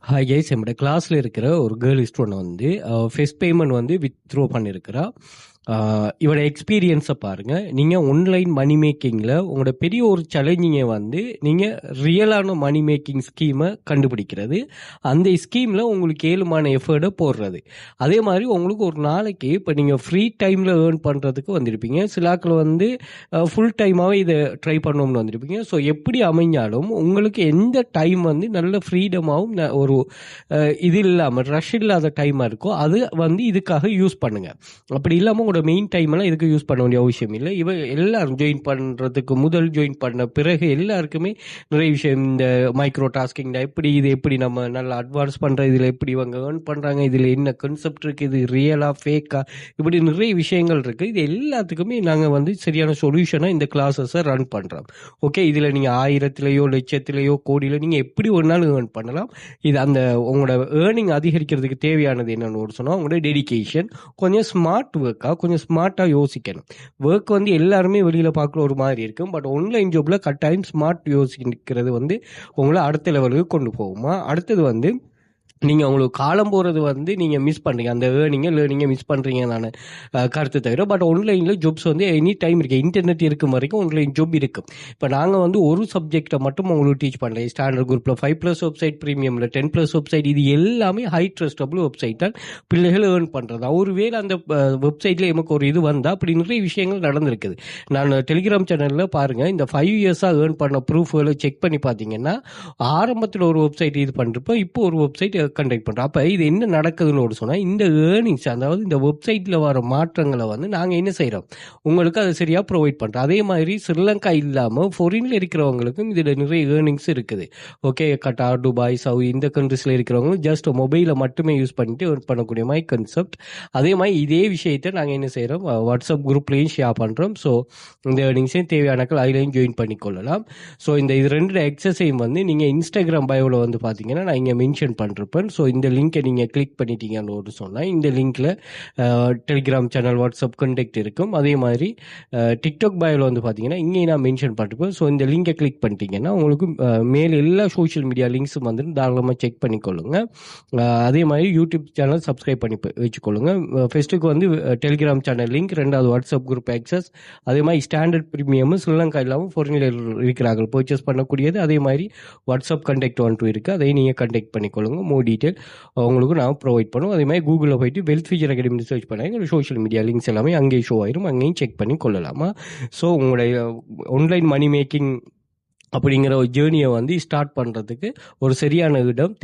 Hi guys, நம்மளோட கிளாஸ்ல இருக்கிற ஒரு கேர்ள் ஸ்டூடெண்ட் வந்து ஃபர்ஸ்ட் பேமெண்ட் வந்து வித்ட்ரா பண்ணியிருக்கிறா. இவரோட எக்ஸ்பீரியன்ஸை பாருங்க. நீங்கள் ஆன்லைன் மணி மேக்கிங்கில் உங்களோட பெரிய ஒரு சேலஞ்சிங்கை வந்து நீங்கள் ரியலான மணி மேக்கிங் ஸ்கீமை கண்டுபிடிக்கிறது, அந்த ஸ்கீமில் உங்களுக்கு ஏழுமான எஃபர்ட்டை போடுறது. அதே மாதிரி உங்களுக்கு ஒரு நாளைக்கு இப்போ நீங்கள் ஃப்ரீ டைமில் ஏர்ன் பண்ணுறதுக்கு வந்திருப்பீங்க, சிலாக்கள் வந்து ஃபுல் டைமாகவே இதை ட்ரை பண்ணணும்னு வந்திருப்பீங்க. ஸோ எப்படி அமைஞ்சாலும் உங்களுக்கு எந்த டைம் வந்து நல்ல ஃப்ரீடமாகவும் ஒரு இது இல்லாமல் ரஷ் இல்லாத டைமாக இருக்கோ அது வந்து இதுக்காக யூஸ் பண்ணுங்கள். அப்படி இல்லாமல் உங்களோட மெயின் டைம் எல்லாம் இதுக்கு யூஸ் பண்ண வேண்டிய அவசியம் இல்லை. எல்லாரும் ஜாயின் பண்ணுறதுக்கு முதல் ஜாயின் பண்ண பிறகு எல்லாருக்குமே நிறைய விஷயம், இந்த மைக்ரோ டாஸ்கிங் எப்படி நம்ம நல்லா அட்வான்ஸ் பண்ணுற, இதில் எப்படி இவங்க ஏர்ன் பண்ணுறாங்க, இதில் என்ன கான்செப்ட் இருக்குது, இது ரியலா ஃபேக்கா, இப்படி நிறைய விஷயங்கள் இருக்குது. இது எல்லாத்துக்குமே நாங்கள் வந்து சரியான சொல்யூஷனாக இந்த கிளாஸஸை ரன் பண்ணுறோம். ஓகே, இதில் நீங்கள் 1000-லயோ லட்சத்திலேயோ கோடியில் நீங்கள் எப்படி ஒரு நாள் ஏர்ன் பண்ணலாம். இது அந்த உங்களோட ஏர்னிங் அதிகரிக்கிறதுக்கு தேவையானது என்னன்னு சொன்னால் உங்களோட டெடிகேஷன், கொஞ்சம் ஸ்மார்ட் ஒர்க்காக, கொஞ்சம் ஸ்மார்ட்டாக யோசிக்கணும். ஒர்க் வந்து எல்லாருமே வெளியில் பார்க்குற ஒரு மாதிரி இருக்கும், பட் ஆன்லைன் ஜாப்பில் கட்டாயம் ஸ்மார்ட் யோசிக்கிறது வந்து உங்களை அடுத்த லெவலுக்கு கொண்டு போகுமா. அடுத்தது வந்து நீங்கள் உங்களுக்கு காலம் போகிறது வந்து நீங்கள் மிஸ் பண்ணுறீங்க, அந்த லேர்னிங்கை மிஸ் பண்ணுறீங்க நான் கருத்து தவிர. பட் ஆன்லைனில் ஜாப்ஸ் வந்து எனி டைம் இருக்குது, இன்டர்நெட் இருக்கும் வரைக்கும் ஆன்லைன் ஜாப் இருக்கும். இப்போ நாங்கள் வந்து ஒரு சப்ஜெக்டை மட்டும் உங்களுக்கு டீச் பண்ணல. ஸ்டாண்டர்ட் குரூப்பில் 5+ வெப்சைட், ப்ரீமியமில் 10+ வெப்சைட், இது எல்லாமே ஹை ட்ரஸ்டபிள் வெப்சைட் தான் பிள்ளைகள் ஏர்ன் பண்ணுறது. ஒருவேளை அந்த வெப்சைட்டில் எனக்கு ஒரு இது வந்தால் அப்படி நிறைய விஷயங்கள் நடந்திருக்குது. நான் டெலிகிராம் சேனலில் பாருங்கள், இந்த 5 இயர்ஸாக ஏர்ன் பண்ண ப்ரூஃப்களை செக் பண்ணி பார்த்தீங்கன்னா ஆரம்பத்தில் ஒரு வெப்சைட் இது பண்ணுறப்போ இப்போ ஒரு வெப்சைட் கண்டக்ட் பண்ணுறோம். அப்போ இது என்ன நடக்குதுன்னு சொன்னால், இந்த ஏர்னிங்ஸ், அதாவது இந்த வெப்சைட்டில் வர மாற்றங்களை வந்து நாங்கள் என்ன செய்கிறோம், உங்களுக்கு அதை சரியாக ப்ரொவைட் பண்ணுறோம். அதே மாதிரி ஸ்ரீலங்கா இல்லாமல் ஃபாரினில் இருக்கிறவங்களுக்கும் இதில் நிறைய ஏர்னிங்ஸ் இருக்குது. ஓகே, கட்டார், துபாய், சவுதி, இந்த கண்ட்ரிஸில் இருக்கிறவங்களும் ஜஸ்ட் மொபைலை மட்டுமே யூஸ் பண்ணிட்டு ஏர்ன் பண்ணக்கூடிய மாதிரி கன்செப்ட். அதே மாதிரி இதே விஷயத்தை நாங்கள் என்ன செய்கிறோம், வாட்ஸ்அப் குரூப்லேயும் ஷேர் பண்ணுறோம். ஸோ இந்த ஏர்னிங்ஸையும் தேவையானக்கள் அதிலையும் ஜாயின் பண்ணிக்கொள்ளலாம். ஸோ இது ரெண்டு எக்ஸசைஸ் வந்து நீங்கள் இன்ஸ்டாகிராம் பயோவில் வந்து பார்த்தீங்கன்னா நான் இங்கே மென்ஷன் பண்ணிருப்பேன். ஸோ இந்த லிங்கை நீங்கள் கிளிக் பண்ணிட்டீங்கன்னு சொன்னால் இந்த லிங்க்கில் டெலிகிராம் சேனல், வாட்ஸ்அப் கான்டாக்ட் இருக்கும். அதே மாதிரி டிக்டாக் பயோவில் வந்து பார்த்தீங்கன்னா இங்கேயும் நான் மென்ஷன் பண்ணிருப்பேன். ஸோ இந்த லிங்கை கிளிக் பண்ணிட்டீங்கன்னா உங்களுக்கு மேலே எல்லா சோஷியல் மீடியா லிங்க்ஸும் வந்து தாராளமாக செக் பண்ணிக்கொள்ளுங்க. அதே மாதிரி யூடியூப் சேனல் சப்ஸ்கிரைப் பண்ணி வச்சுக்கொள்ளுங்க. ஃபர்ஸ்ட்டுக்கு வந்து டெலிகிராம் சேனல் லிங்க், ரெண்டாவது வாட்ஸ்அப் குரூப் ஆக்சஸ், அதே மாதிரி ஸ்டாண்டர்ட் ப்ரீமியம் ஸ்ரீலங்கா இல்லாமல் ஃபாரினில் இருக்கிறார்கள் பர்ச்சேஸ் பண்ணக்கூடியது. அதே மாதிரி வாட்ஸ்அப் கான்டாக்ட் 1 இருக்குது, அதையும் நீங்கள் கான்டாக்ட் பண்ணிக்கொள்ளுங்க. மோர் டீட்டெயில் உங்களுக்கு நான் ப்ரொவைட் பண்ணுவோம். அதே மாதிரி கூகுளில் போயிட்டு வெல்த் ஃபியூச்சர் அகாடமி சர்ச் பண்ணாங்க, சோஷியல் மீடியா லிங்க்ஸ் எல்லாமே அங்கேயும் ஷோ ஆயிரும், அங்கேயும் செக் பண்ணி கொள்ளலாமா. ஸோ உங்களுடைய ஆன்லைன் மணி மேக்கிங் அப்படிங்கிற ஒரு ஜேர்னியை வந்து ஸ்டார்ட் பண்ணுறதுக்கு ஒரு சரியான இடம்